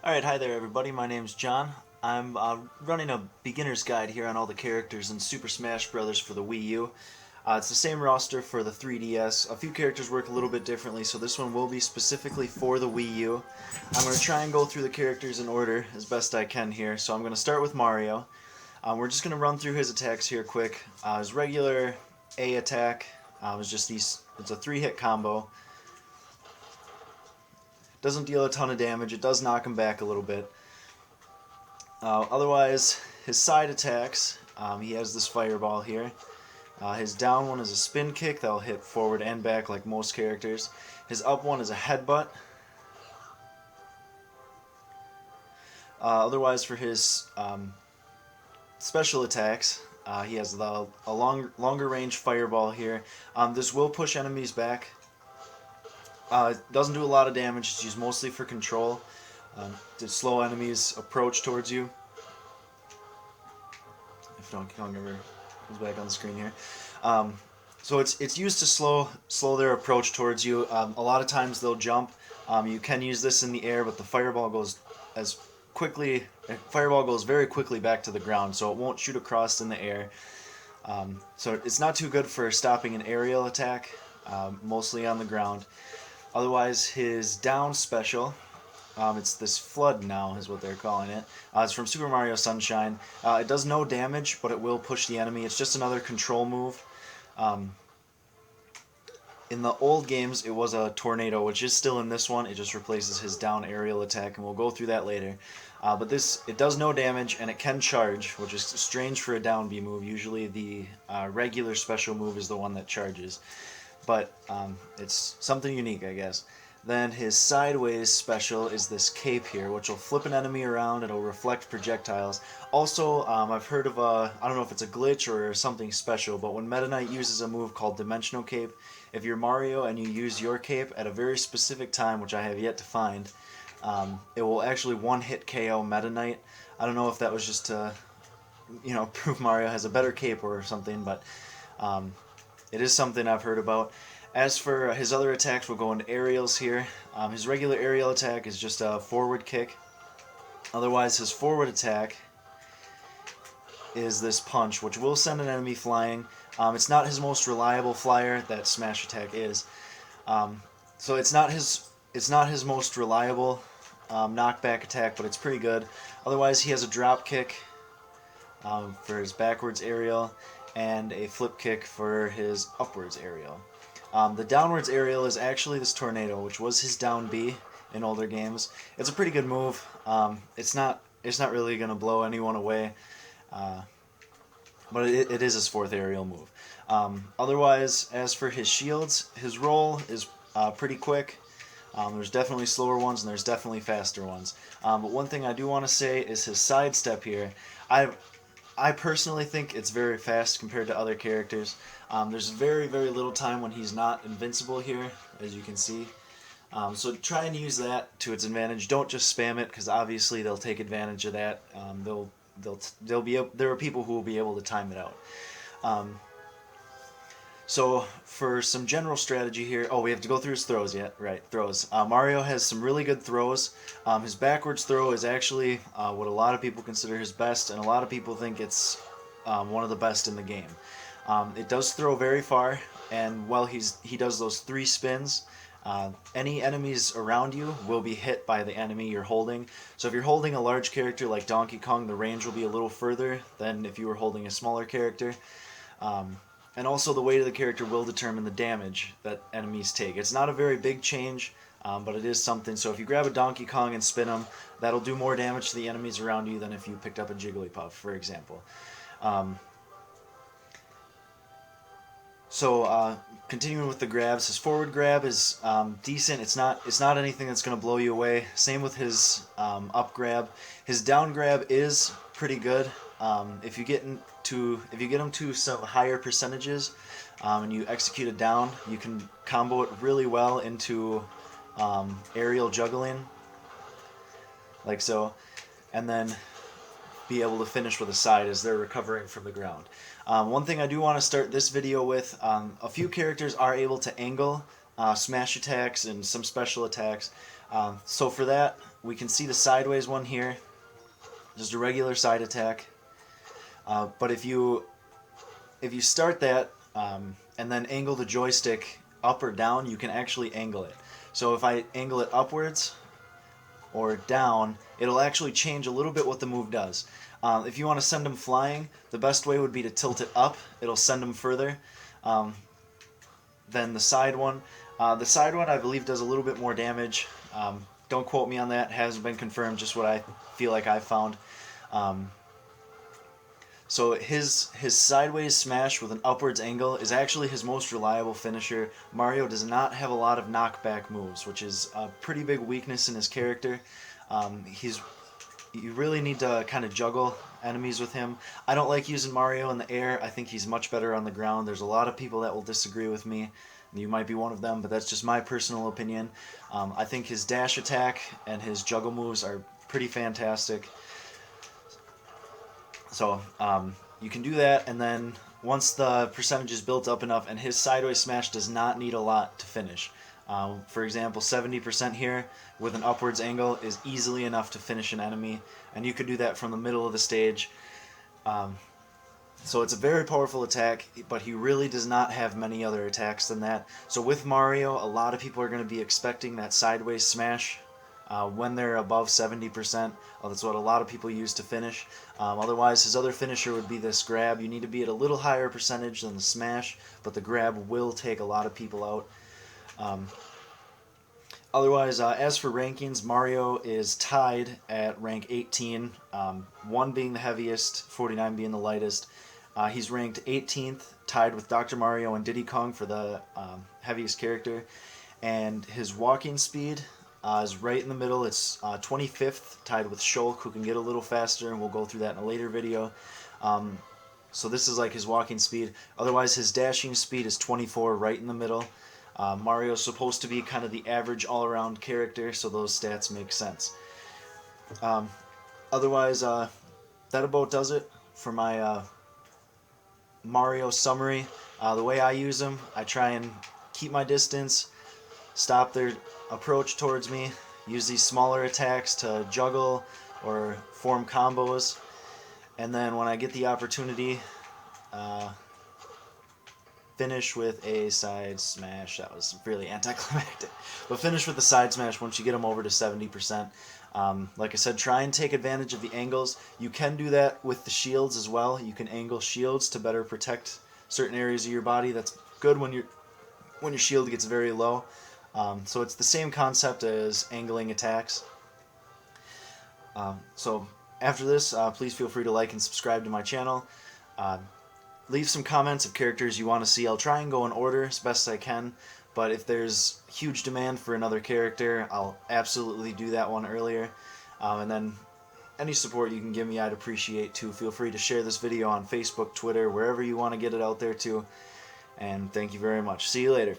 Alright, hi there everybody, my name's John. I'm running a beginner's guide here on all the characters in Super Smash Bros. For the Wii U. It's the same roster for the 3DS. A few characters work a little bit differently, so this one will be specifically for the Wii U. I'm going to try and go through the characters in order as best I can here. So I'm going to start with Mario. We're just going to run through his attacks here quick. His regular A attack is just it's a 3-hit combo. Doesn't deal a ton of damage. It does knock him back a little bit. Otherwise, his side attacks, he has this fireball here. His down one is a spin kick that'll hit forward and back like most characters. His up one is a headbutt. Otherwise, for his special attacks, he has a longer range fireball here. This will push enemies back. It doesn't do a lot of damage. It's used mostly for control, to slow enemies approach towards you. If Donkey Kong ever comes back on the screen here. So it's used to slow their approach towards you. A lot of times they'll jump. You can use this in the air, but the fireball goes very quickly back to the ground, so it won't shoot across in the air. So it's not too good for stopping an aerial attack, mostly on the ground. Otherwise, his down special, it's this flood now is what they're calling it. It's from Super Mario Sunshine. It does no damage, but it will push the enemy. It's just another control move. In the old games, it was a tornado, which is still in this one. It just replaces his down aerial attack, and we'll go through that later. But it does no damage, and it can charge, which is strange for a down B move. Usually the regular special move is the one that charges. But it's something unique, I guess. Then his sideways special is this cape here, which will flip an enemy around. It'll reflect projectiles. Also, I've heard of I don't know if it's a glitch or something special, but when Meta Knight uses a move called Dimensional Cape, if you're Mario and you use your cape at a very specific time, which I have yet to find, it will actually one-hit KO Meta Knight. I don't know if that was just to, prove Mario has a better cape or something, but it is something I've heard about. As for his other attacks, we'll go into aerials here. His regular aerial attack is just a forward kick. Otherwise, his forward attack is this punch, which will send an enemy flying. It's not his most reliable flyer, that smash attack is. So it's not his most reliable knockback attack, but it's pretty good. Otherwise, he has a drop kick for his backwards aerial, and a flip kick for his upwards aerial. The downwards aerial is actually this tornado, which was his down B in older games. It's a pretty good move. It's not really going to blow anyone away, but it is his fourth aerial move. Otherwise, as for his shields, his roll is pretty quick. There's definitely slower ones and there's definitely faster ones. But one thing I do want to say is his sidestep here. I personally think it's very fast compared to other characters. There's very, very little time when he's not invincible here, as you can see. So try and use that to its advantage. Don't just spam it, because obviously they'll take advantage of that. There are people who will be able to time it out. So for some general strategy here, we have to go through his throws yet, right? Throws. Mario has some really good throws. His backwards throw is actually what a lot of people consider his best, and a lot of people think it's one of the best in the game. It does throw very far, and while he does those 3 spins, any enemies around you will be hit by the enemy you're holding. So if you're holding a large character like Donkey Kong, the range will be a little further than if you were holding a smaller character. And also the weight of the character will determine the damage that enemies take. It's not a very big change, but it is something. So if you grab a Donkey Kong and spin him, that'll do more damage to the enemies around you than if you picked up a Jigglypuff, for example. Continuing with the grabs, his forward grab is decent. It's not anything that's going to blow you away. Same with his up grab. His down grab is pretty good. If you get him to some higher percentages, and you execute it down, you can combo it really well into aerial juggling, like so, and then be able to finish with a side as they're recovering from the ground. One thing I do want to start this video with, a few characters are able to angle smash attacks and some special attacks. So for that, we can see the sideways one here, just a regular side attack. But if you start that and then angle the joystick up or down, you can actually angle it. So if I angle it upwards or down, it'll actually change a little bit what the move does. If you want to send him flying, the best way would be to tilt it up. It'll send him further than the side one. The side one, I believe, does a little bit more damage. Don't quote me on that. Hasn't been confirmed, just what I feel like I found. So his sideways smash with an upwards angle is actually his most reliable finisher. Mario does not have a lot of knockback moves, which is a pretty big weakness in his character. You really need to kind of juggle enemies with him. I don't like using Mario in the air. I think he's much better on the ground. There's a lot of people that will disagree with me. You might be one of them, but that's just my personal opinion. I think his dash attack and his juggle moves are pretty fantastic. So you can do that, and then once the percentage is built up enough, and his sideways smash does not need a lot to finish. For example, 70% here with an upwards angle is easily enough to finish an enemy, and you could do that from the middle of the stage. So it's a very powerful attack, but he really does not have many other attacks than that. So with Mario, a lot of people are going to be expecting that sideways smash when they're above 70%. That's what a lot of people use to finish. Otherwise, his other finisher would be this grab. You need to be at a little higher percentage than the smash, but the grab will take a lot of people out. Otherwise, as for rankings, Mario is tied at rank 18, 1 being the heaviest, 49 being the lightest. He's ranked 18th, tied with Dr. Mario and Diddy Kong for the heaviest character. And his walking speed is right in the middle. It's 25th, tied with Shulk, who can get a little faster, and we'll go through that in a later video. So this is like his walking speed. Otherwise, his dashing speed is 24, right in the middle. Mario's supposed to be kind of the average all-around character, so those stats make sense. Otherwise, that about does it for my Mario summary. The way I use them, I try and keep my distance, stop their approach towards me, use these smaller attacks to juggle or form combos, and then when I get the opportunity, finish with a side smash. That was really anticlimactic. But finish with the side smash once you get them over to 70%. Like I said, try and take advantage of the angles. You can do that with the shields as well. You can angle shields to better protect certain areas of your body. That's good when your shield gets very low. So it's the same concept as angling attacks. So after this, please feel free to like and subscribe to my channel. Leave some comments of characters you want to see. I'll try and go in order as best I can, but if there's huge demand for another character, I'll absolutely do that one earlier. And then any support you can give me, I'd appreciate too. Feel free to share this video on Facebook, Twitter, wherever you want to get it out there too. And thank you very much. See you later.